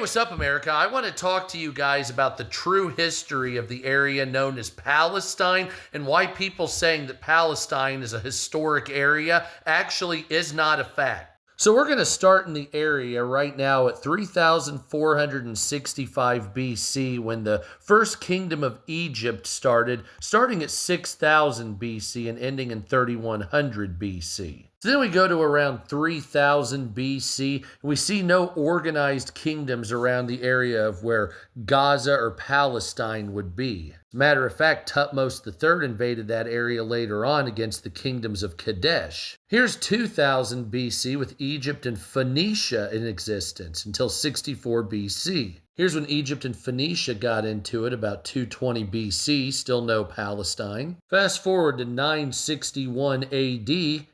What's up, America? I want to talk to you guys about the true history of the area known as Palestine and why people saying that Palestine is a historic area actually is not a fact. So we're going to start in the area right now at 3465 BC when the first kingdom of Egypt starting at 6000 BC and ending in 3100 BC. So then we go to around 3000 BC, and we see no organized kingdoms around the area of where Gaza or Palestine would be. As a matter of fact, Thutmose III invaded that area later on against the kingdoms of Kadesh. Here's 2000 BC with Egypt and Phoenicia in existence until 64 BC. Here's when Egypt and Phoenicia got into it, about 220 BC, still no Palestine. Fast forward to 961 AD,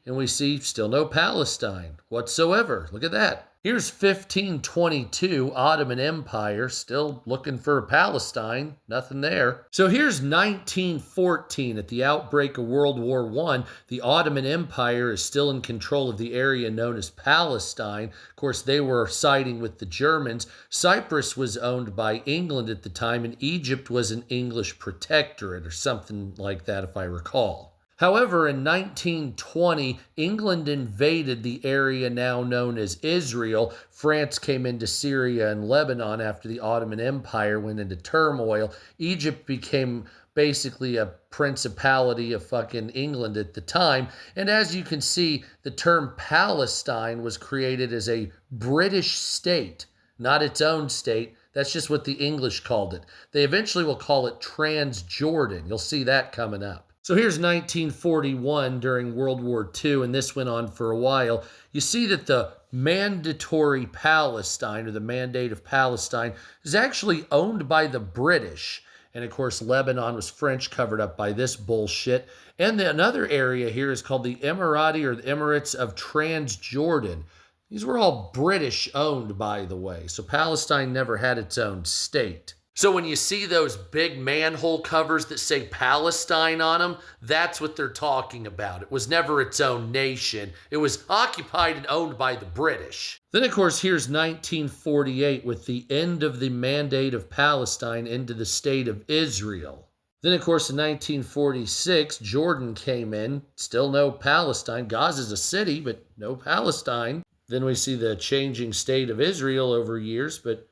and we see still no Palestine whatsoever. Look at that. Here's 1522, Ottoman Empire, still looking for Palestine, nothing there. So here's 1914, at the outbreak of World War I, the Ottoman Empire is still in control of the area known as Palestine. Of course, they were siding with the Germans. Cyprus was owned by England at the time, and Egypt was an English protectorate or something like that, if I recall. However, in 1920, England invaded the area now known as Israel. France came into Syria and Lebanon after the Ottoman Empire went into turmoil. Egypt became basically a principality of fucking England at the time. And as you can see, the term Palestine was created as a British state, not its own state. That's just what the English called it. They eventually will call it Transjordan. You'll see that coming up. So here's 1941 during World War II, and this went on for a while. You see that the Mandatory Palestine, or the Mandate of Palestine, is actually owned by the British. And of course, Lebanon was French, covered up by this bullshit. And another area here is called the Emirati, or the Emirates of Transjordan. These were all British owned, by the way. So Palestine never had its own state. So when you see those big manhole covers that say Palestine on them, that's what they're talking about. It was never its own nation. It was occupied and owned by the British. Then, of course, here's 1948 with the end of the Mandate of Palestine into the state of Israel. Then, of course, in 1946, Jordan came in. Still no Palestine. Gaza's a city, but no Palestine. Then we see the changing state of Israel over years, but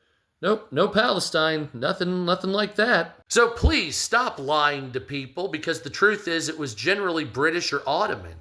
nope, no Palestine, nothing like that. So please stop lying to people, because the truth is it was generally British or Ottoman.